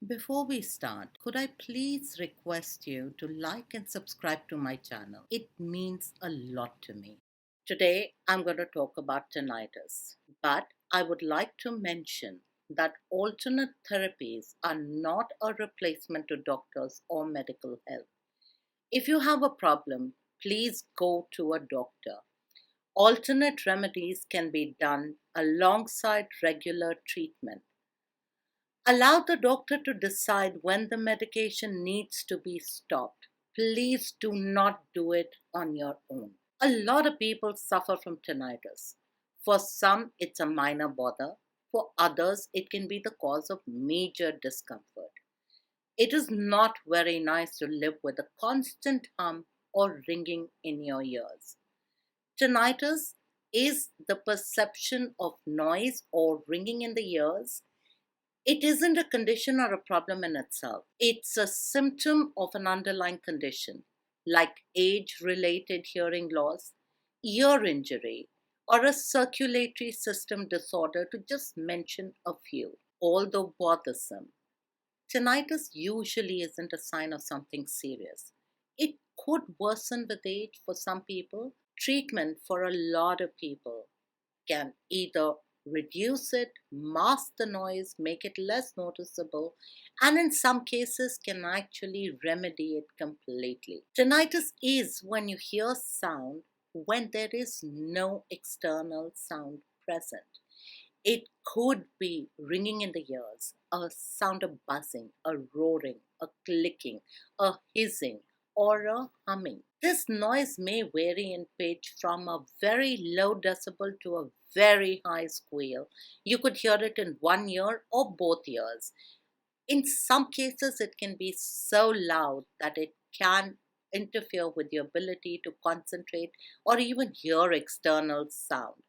Before we start, could I please request you to like and subscribe to my channel? It means a lot to me. Today, I'm going to talk about tinnitus, but I would like to mention that alternate therapies are not a replacement to doctors or medical help. If you have a problem, please go to a doctor. Alternate remedies can be done alongside regular treatment. Allow the doctor to decide when the medication needs to be stopped. Please do not do it on your own. A lot of people suffer from tinnitus. For some, it's a minor bother. For others, it can be the cause of major discomfort. It is not very nice to live with a constant hum or ringing in your ears. Tinnitus is the perception of noise or ringing in the ears. It isn't a condition or a problem in itself. It's a symptom of an underlying condition like age related hearing loss, ear injury, or a circulatory system disorder, to just mention a few. Although bothersome, tinnitus usually isn't a sign of something serious. It could worsen with age for some people. Treatment for a lot of people can either reduce it, mask the noise, make it less noticeable, and in some cases can actually remedy it completely. Tinnitus is when you hear sound when there is no external sound present. It could be ringing in the ears, a sound of buzzing, a roaring, a clicking, a hissing, or a humming. This noise may vary in pitch from a very low decibel to a very high squeal. You could hear it in one ear or both ears. In some cases, it can be so loud that it can interfere with your ability to concentrate or even hear external sound.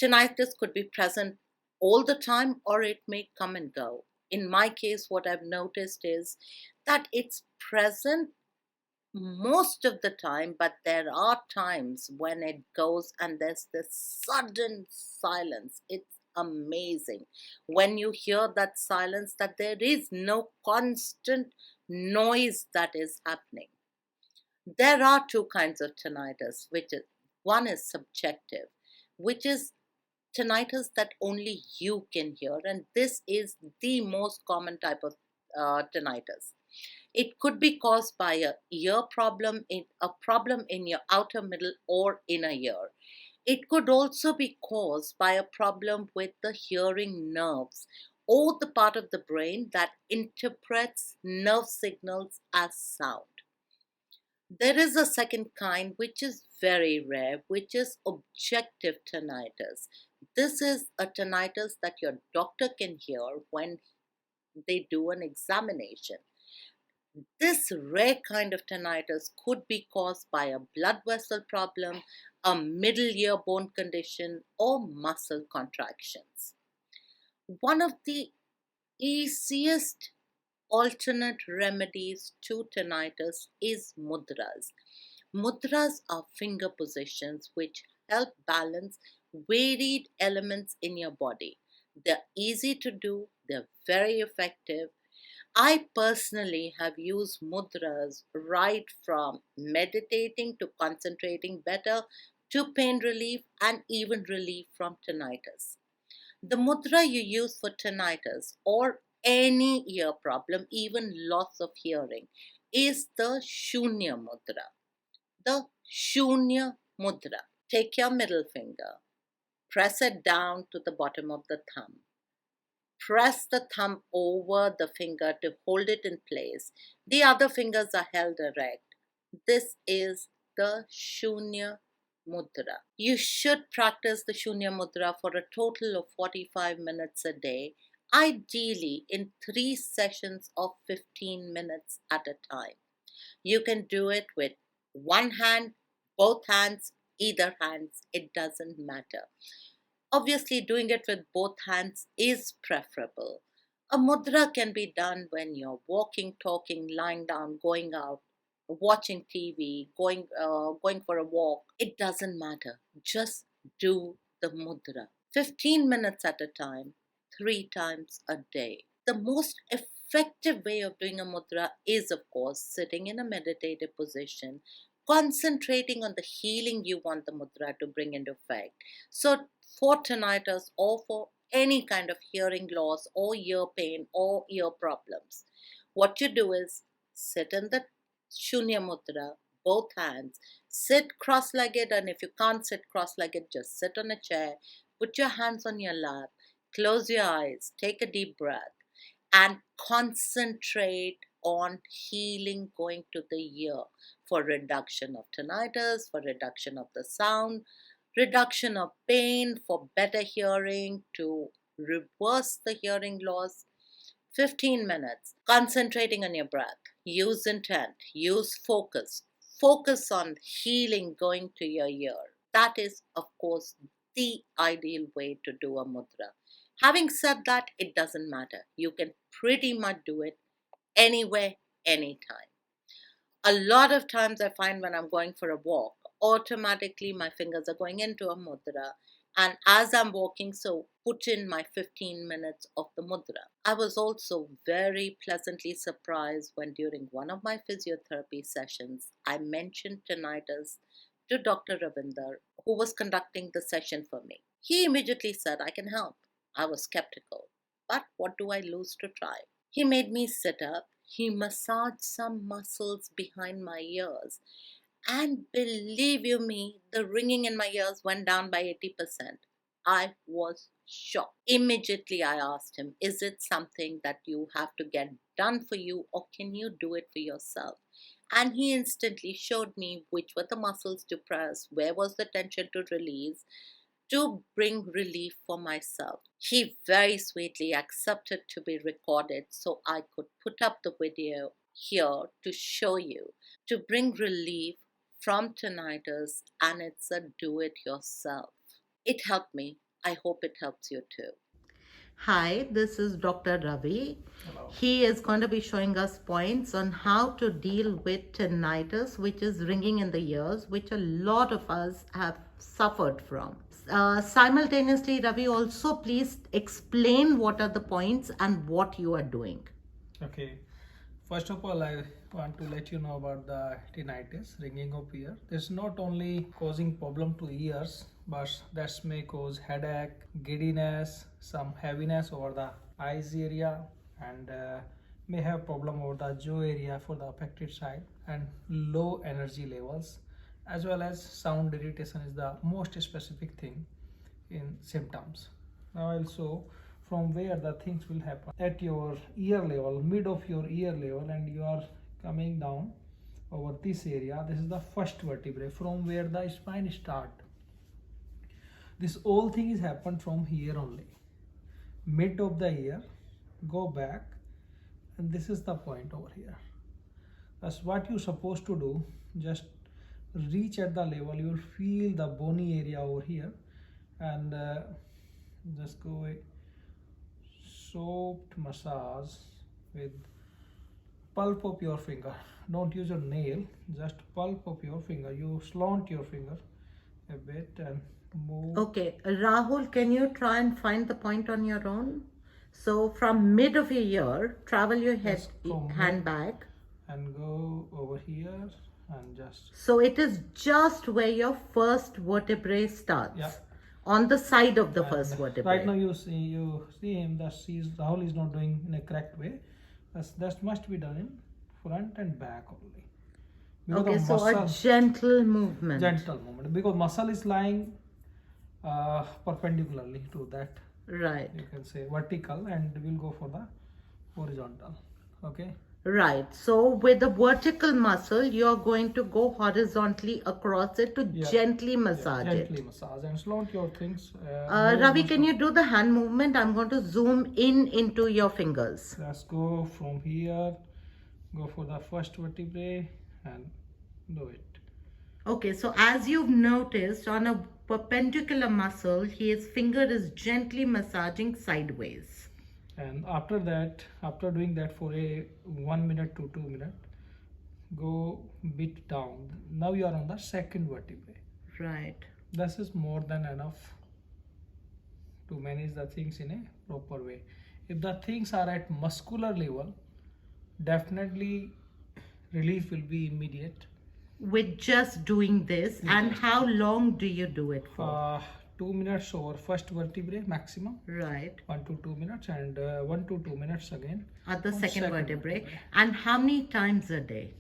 Tinnitus could be present all the time or it may come and go. In my case, what I've noticed is that it's present most of the time, but there are times when it goes and there's this sudden silence. It's amazing when you hear that silence, that there is no constant noise that is happening. There are two kinds of tinnitus, which is one is subjective, which is tinnitus that only you can hear, and this is the most common type of tinnitus. It could be caused by a ear problem, in a problem in your outer middle or inner ear. It could also be caused by a problem with the hearing nerves or the part of the brain that interprets nerve signals as sound. There is a second kind which is very rare, which is objective tinnitus. This is a tinnitus that your doctor can hear when they do an examination. This rare kind of tinnitus could be caused by a blood vessel problem, a middle ear bone condition, or muscle contractions. One of the easiest alternate remedies to tinnitus is mudras. Mudras are finger positions which help balance varied elements in your body. They're easy to do, they're very effective. I personally have used mudras right from meditating to concentrating better to pain relief and even relief from tinnitus. The mudra you use for tinnitus or any ear problem, even loss of hearing, is the Shunya mudra. The Shunya mudra. Take your middle finger, press it down to the bottom of the thumb. Press the thumb over the finger to hold it in place. The other fingers are held erect. This is the Shunya mudra. You should practice the Shunya mudra for a total of 45 minutes a day, ideally in 3 sessions of 15 minutes at a time. You can do it with one hand, both hands, either hands, it doesn't matter. Obviously, doing it with both hands is preferable. A mudra can be done when you're walking, talking, lying down, going out, watching TV, going for a walk. It doesn't matter. Just do the mudra. 15 minutes at a time, 3 times a day. The most effective way of doing a mudra is, of course, sitting in a meditative position, concentrating on the healing you want the mudra to bring into effect. So, for tinnitus or for any kind of hearing loss or ear pain or ear problems, what you do is sit in the Shunya Mudra, both hands, sit cross legged, and if you can't sit cross legged, just sit on a chair, put your hands on your lap, close your eyes, take a deep breath, and concentrate on healing going to the ear for reduction of tinnitus, for reduction of the sound, reduction of pain, for better hearing, to reverse the hearing loss. 15 minutes concentrating on your breath. Use intent, use focus. Focus on healing going to your ear. That is, of course, the ideal way to do a mudra. Having said that, it doesn't matter. You can pretty much do it anywhere, anytime. A lot of times I find when I'm going for a walk, automatically my fingers are going into a mudra. And as I'm walking, so put in my 15 minutes of the mudra. I was also very pleasantly surprised when during one of my physiotherapy sessions, I mentioned tinnitus to Dr. Ravinder, who was conducting the session for me. He immediately said, I can help. I was skeptical, but what do I lose to try? He made me sit up. He massaged some muscles behind my ears. And believe you me, the ringing in my ears went down by 80%. I was shocked. Immediately I asked him, is it something that you have to get done for you or can you do it for yourself? And he instantly showed me which were the muscles to press, where was the tension to release, to bring relief for myself. He very sweetly accepted to be recorded so I could put up the video here to show you, to bring relief from tinnitus, and it's a do it yourself. It helped me. I hope it helps you too. Hi, this is Dr. Ravi. Hello. He is going to be showing us points on how to deal with tinnitus, which is ringing in the ears, which a lot of us have suffered from. Simultaneously, Ravi, also please explain what are the points and what you are doing. Okay. First of all, I want to let you know about the tinnitus, ringing of ear. It's not only causing problem to ears, but that may cause headache, giddiness, some heaviness over the eyes area, and may have problem over the jaw area for the affected side, and low energy levels, as well as sound irritation is the most specific thing in symptoms. Now I'll show from where the things will happen at your ear level, mid of your ear level, and you are coming down over this area. This is the first vertebrae from where the spine start. This whole thing is happened from here only, mid of the ear, go back, and this is the point over here. That's what you're supposed to do. Just reach at the level, you will feel the bony area over here, and just go a soft massage with pulp of your finger. Don't use your nail, just pulp of your finger. You slant your finger a bit and move. Okay, Rahul, can you try and find the point on your own? So from mid of your ear, travel your head Yes, from hand mid. back. And go over here and just, So it is just where your first vertebrae starts. yeah. On the side of the And first vertebrae. right now you see him that Rahul is not doing in a correct way. That must be done in front and back only. Because Okay, the so a muscle, gentle movement. gentle movement, because muscle is lying perpendicularly to that, Right. you can say vertical, and we'll go for the horizontal. Okay. Right. So with the vertical muscle, you're going to go horizontally across it to Yeah. gently Yeah, massage gently it. massage and slant your things. Ravi, can you do the hand movement? I'm going to zoom in into your fingers. Let's go from here, go for the first vertebrae and do it. Okay, so as you've noticed, on a perpendicular muscle, his finger is gently massaging sideways. And after that, after doing that for a 1 minute to 2 minutes, go bit down. Now you are on the second vertebrae. Right. This is more than enough to manage the things in a proper way. If the things are at muscular level, definitely relief will be immediate. With just doing this, and how long do you do it for? 2 minutes over first vertebrae maximum. Right. 1 to 2 minutes, and 1 to 2 minutes again At the on second vertebrae. vertebrae. And how many times a day?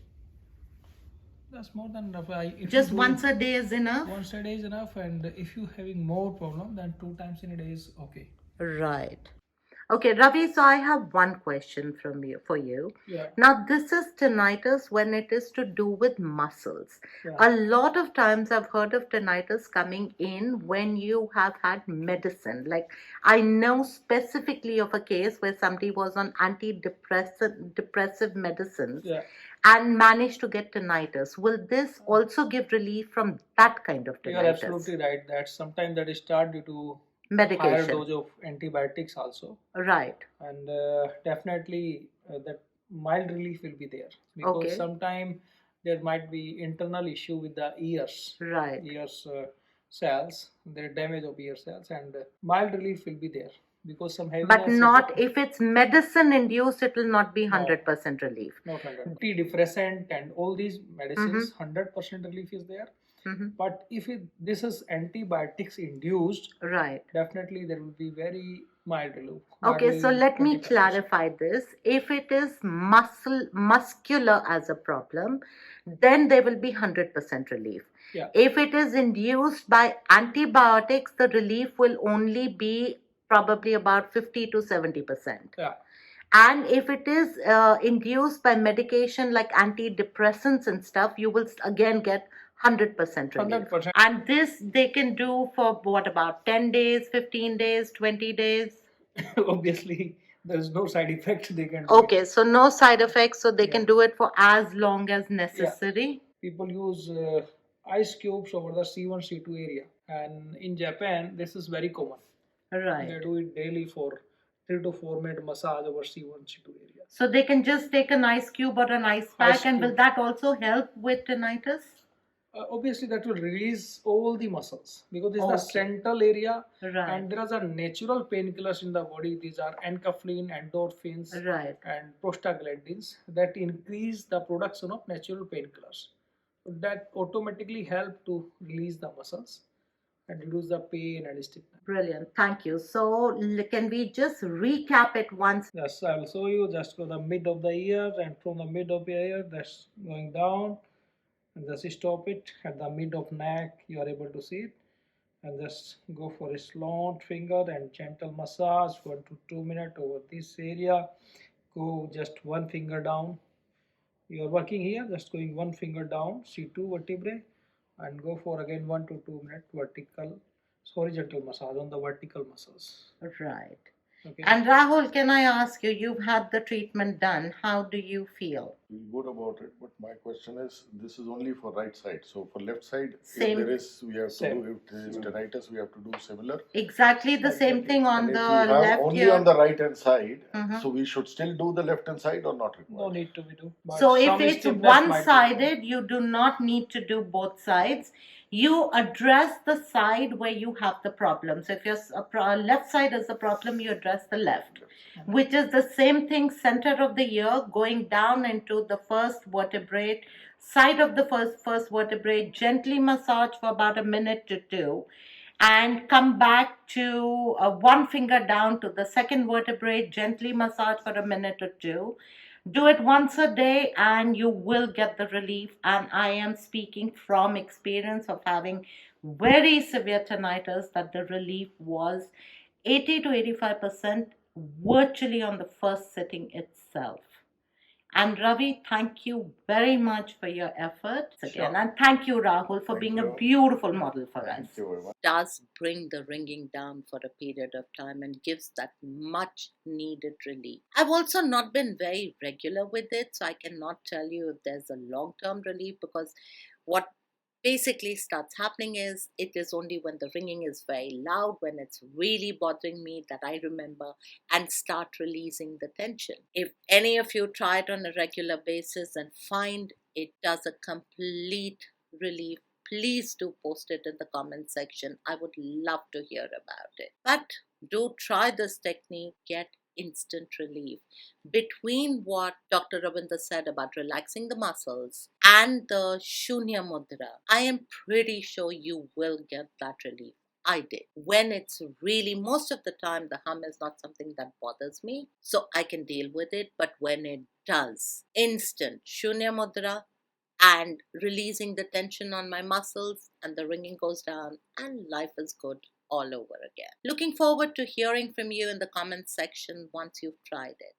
That's more than enough. If Just you do once a day is enough? once a day is enough, and if you having more problem, then 2 times in a day is okay. Right. Okay, Ravi, so I have one question from you for you. Yeah. Now, this is tinnitus when it is to do with muscles. Yeah. A lot of times I've heard of tinnitus coming in when you have had medicine. Like, I know specifically of a case where somebody was on depressive medicines, Yeah. and managed to get tinnitus. Will this also give relief from that kind of You are tinnitus? absolutely right. That sometimes that is start due to higher Medication. dose of antibiotics also, Right. and definitely that mild relief will be there, because Okay. sometimes there might be internal issue with the ears. Right. Ears cells, there damage of ear cells, and mild relief will be there, because some heaviness. But not if it's medicine induced, it will not be No. 100% relief. Not 100. Antidepressant and all these medicines, 100% relief is there. But if this is antibiotics induced, Right. definitely there will be very mild relief. Okay, so Hardly let me 20%. clarify this. If it is muscular as a problem, then there will be 100% relief. Yeah. If it is induced by antibiotics, the relief will only be probably about 50 to 70%. Yeah. And if it is induced by medication like antidepressants and stuff, you will again get 100% relief. 100%. And this they can do for what, about 10 days, 15 days, 20 days? Obviously, there is no side effect they can do. Okay, so no side effects, so they Yeah. can do it for as long as necessary. People use ice cubes over the C1, C2 area, and in Japan, this is very common. Right. They do it daily for 3 to 4 minute massage over C1, C2 area. So they can just take an ice cube or an ice pack, Ice and will cube. that also help with tinnitus? Obviously, that will release all the muscles, because this is the Okay. central area. Right. And there are natural painkillers in the body. These are enkephalin, endorphins, Right. and prostaglandins that increase the production of natural painkillers. That automatically help to release the muscles and reduce the pain and stiffness. Brilliant. Thank you. So, can we just recap it once? Yes, I'll show you. Just go the mid of the ear, and from the mid of the ear, that's going down, and just stop it at the mid of neck. You are able to see it, and just go for a slant finger and gentle massage 1 to 2 minutes over this area. Go just one finger down. You are working here, just going one finger down, C2 vertebrae, and go for again 1 to 2 minute vertical, horizontal massage on the vertical muscles. Right. Okay. And Rahul, can I ask you, you've had the treatment done. How do you feel? Feel good about it, but my question is, this is only for right side. So for left side, Same. if there is, we have to Same. do. If there is tinnitus, we have to do similar. Exactly the same thing on And if the we have left only ear. on the right hand side, Mhm. so we should still do the left hand side or not required? No need to be do. But So if some it's stiffness might be. one-sided, you do not need to do both sides. You address the side where you have the problem. So if your left side is the problem, you address the left, which is the same thing, center of the ear, going down into the first vertebrae, side of the first vertebrae, gently massage for about a minute to two, and come back to one finger down to the second vertebrae, gently massage for a minute or two. Do it once a day and you will get the relief. And I am speaking from experience of having very severe tinnitus, that the relief was 80 to 85% virtually on the first sitting itself. And Ravi, thank you very much for your efforts again. Sure. And thank you, Rahul, for Thank being a you. beautiful model for us. Thank you very much. Does bring the ringing down for a period of time and gives that much needed relief. I've also not been very regular with it, so I cannot tell you if there's a long term relief, because what basically starts happening is it is only when the ringing is very loud, when it's really bothering me, that I remember and start releasing the tension. If any of you try it on a regular basis and find it does a complete relief, please do post it in the comment section. I would love to hear about it. But do try this technique, get instant relief. Between what Dr. Ravinder said about relaxing the muscles and the Shunya Mudra, I am pretty sure you will get that relief. I did. When it's really, most of the time, the hum is not something that bothers me, so I can deal with it. But when it does, instant Shunya Mudra and releasing the tension on my muscles, and the ringing goes down, and life is good all over again. Looking forward to hearing from you in the comments section once you've tried it.